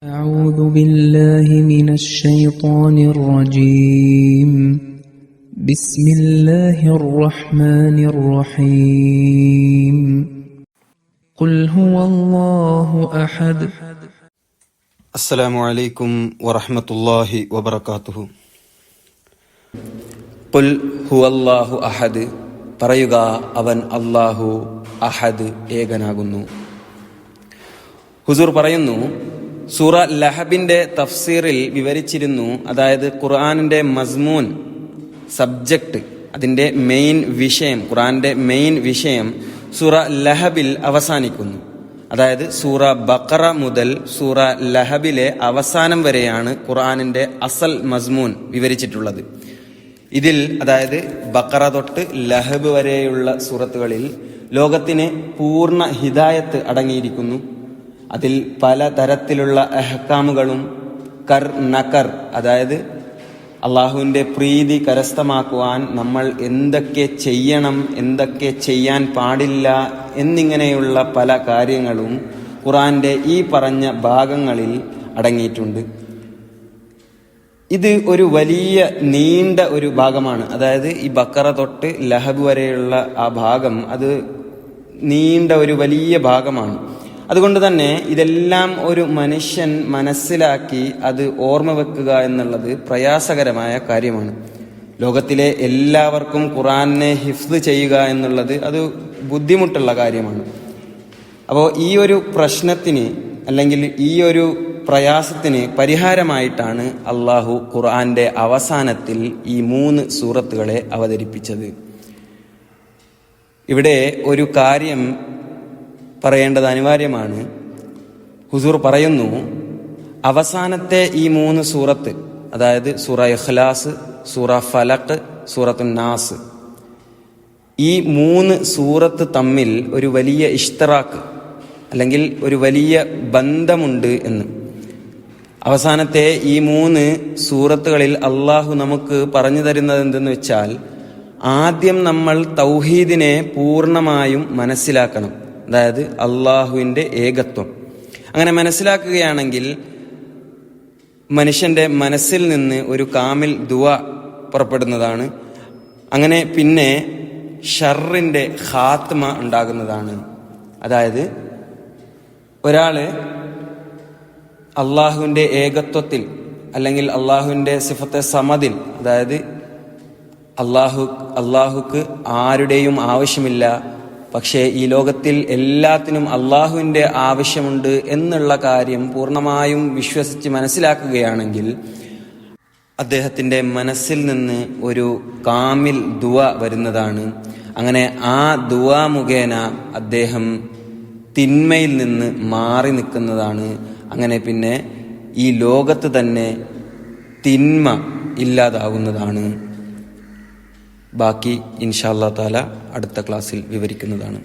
أعوذ بالله من الشيطان الرجيم بسم الله الرحمن الرحيم قل هو الله أحد السلام عليكم ورحمة الله وبركاته قل هو الله أحد പറയുക അവൻ അല്ലാഹു അഹദ് ഏകനാകുന്നു. ഹുസൂർ പറയുന്നു, സൂറ ലഹബിന്റെ തഫ്സീറിൽ വിവരിച്ചിരുന്നു, അതായത് ഖുർആനിന്റെ മസ്മൂൻ സബ്ജക്റ്റ്, അതിന്റെ മെയിൻ വിഷയം, ഖുർആന്റെ മെയിൻ വിഷയം സൂറ ലഹബിൽ അവസാനിക്കുന്നു. അതായത് സൂറ ബഖറ മുതൽ സൂറ ലഹബിലെ അവസാനം വരെയാണ് ഖുർആനിന്റെ അസൽ മസ്മൂൻ വിവരിച്ചിട്ടുള്ളത്. ഇതിൽ, അതായത് ബഖറ തൊട്ട് ലഹബ് വരെയുള്ള സൂറത്തുകളിൽ ലോകത്തിന് പൂർണ്ണ ഹിദായത്ത് അടങ്ങിയിരിക്കുന്നു. അതിൽ പല തരത്തിലുള്ള അഹ്കാമുകളും നക്കർ, അതായത് അള്ളാഹുവിൻ്റെ പ്രീതി കരസ്ഥമാക്കുവാൻ നമ്മൾ എന്തൊക്കെ ചെയ്യണം, എന്തൊക്കെ ചെയ്യാൻ പാടില്ല എന്നിങ്ങനെയുള്ള പല കാര്യങ്ങളും ഖുർആന്റെ ഈ പറഞ്ഞ ഭാഗങ്ങളിൽ അടങ്ങിയിട്ടുണ്ട്. ഇത് ഒരു വലിയ നീണ്ട ഒരു ഭാഗമാണ്. അതായത് ഈ ബക്കറ തൊട്ട് ലഹബ് വരെയുള്ള ആ ഭാഗം, അത് നീണ്ട ഒരു വലിയ ഭാഗമാണ്. അതുകൊണ്ട് തന്നെ ഇതെല്ലാം ഒരു മനുഷ്യൻ മനസ്സിലാക്കി അത് ഓർമ്മ വെക്കുക എന്നുള്ളത് പ്രയാസകരമായ കാര്യമാണ്. ലോകത്തിലെ എല്ലാവർക്കും ഖുർആനെ ഹിഫ്ദ് ചെയ്യുക എന്നുള്ളത് അത് ബുദ്ധിമുട്ടുള്ള കാര്യമാണ്. അപ്പോൾ ഈ ഒരു പ്രശ്നത്തിന്, അല്ലെങ്കിൽ ഈ ഒരു പ്രയാസത്തിന് പരിഹാരമായിട്ടാണ് അള്ളാഹു ഖുർആന്റെ അവസാനത്തിൽ ഈ 3 സൂറത്തുകളെ അവതരിപ്പിച്ചത്. ഇവിടെ ഒരു കാര്യം പറയേണ്ടത് അനിവാര്യമാണ്. ഹുസൂർ പറയുന്നു, അവസാനത്തെ ഈ 3 സൂറത്ത്, അതായത് സൂറ ഇഖ്ലാസ്, സൂറ ഫലഖ്, സൂറത്തുൻ നാസ്, ഈ 3 സൂറത്ത് തമ്മിൽ ഒരു വലിയ ഇഷ്തറാക്ക്, അല്ലെങ്കിൽ ഒരു വലിയ ബന്ധമുണ്ട് എന്ന്. അവസാനത്തെ ഈ 3 സൂറത്തുകളിൽ അള്ളാഹു നമുക്ക് പറഞ്ഞു തരുന്നത് എന്തെന്ന് വെച്ചാൽ, ആദ്യം നമ്മൾ തൗഹീദിനെ പൂർണ്ണമായും മനസ്സിലാക്കണം, അതായത് അള്ളാഹുവിൻ്റെ ഏകത്വം. അങ്ങനെ മനസ്സിലാക്കുകയാണെങ്കിൽ മനുഷ്യന്റെ മനസ്സിൽ നിന്ന് ഒരു കാമിൽ ദുആ പുറപ്പെടുന്നതാണ്. അങ്ങനെ പിന്നെ ഷർറിന്റെ ഖാത്മ ഉണ്ടാകുന്നതാണ്. അതായത് ഒരാള് അള്ളാഹുവിൻ്റെ ഏകത്വത്തിൽ, അല്ലെങ്കിൽ അള്ളാഹുവിൻ്റെ സിഫത്തെ സമദിൽ, അതായത് അള്ളാഹുക്ക് ആരുടെയും ആവശ്യമില്ല, പക്ഷേ ഈ ലോകത്തിൽ എല്ലാത്തിനും അള്ളാഹുവിൻ്റെ ആവശ്യമുണ്ട് എന്നുള്ള കാര്യം പൂർണ്ണമായും വിശ്വസിച്ച് മനസ്സിലാക്കുകയാണെങ്കിൽ അദ്ദേഹത്തിൻ്റെ മനസ്സിൽ നിന്ന് ഒരു കാമിൽ ദുആ വരുന്നതാണ്. അങ്ങനെ ആ ദുആ മുഖേന അദ്ദേഹം തിന്മയിൽ നിന്ന് മാറി നിൽക്കുന്നതാണ്. അങ്ങനെ പിന്നെ ഈ ലോകത്ത് തന്നെ തിന്മ ഇല്ലാതാവുന്നതാണ്. ബാക്കി ഇൻഷാ അല്ലാഹ് തആല അടുത്ത ക്ലാസ്സിൽ വിവരിക്കുന്നതാണ്.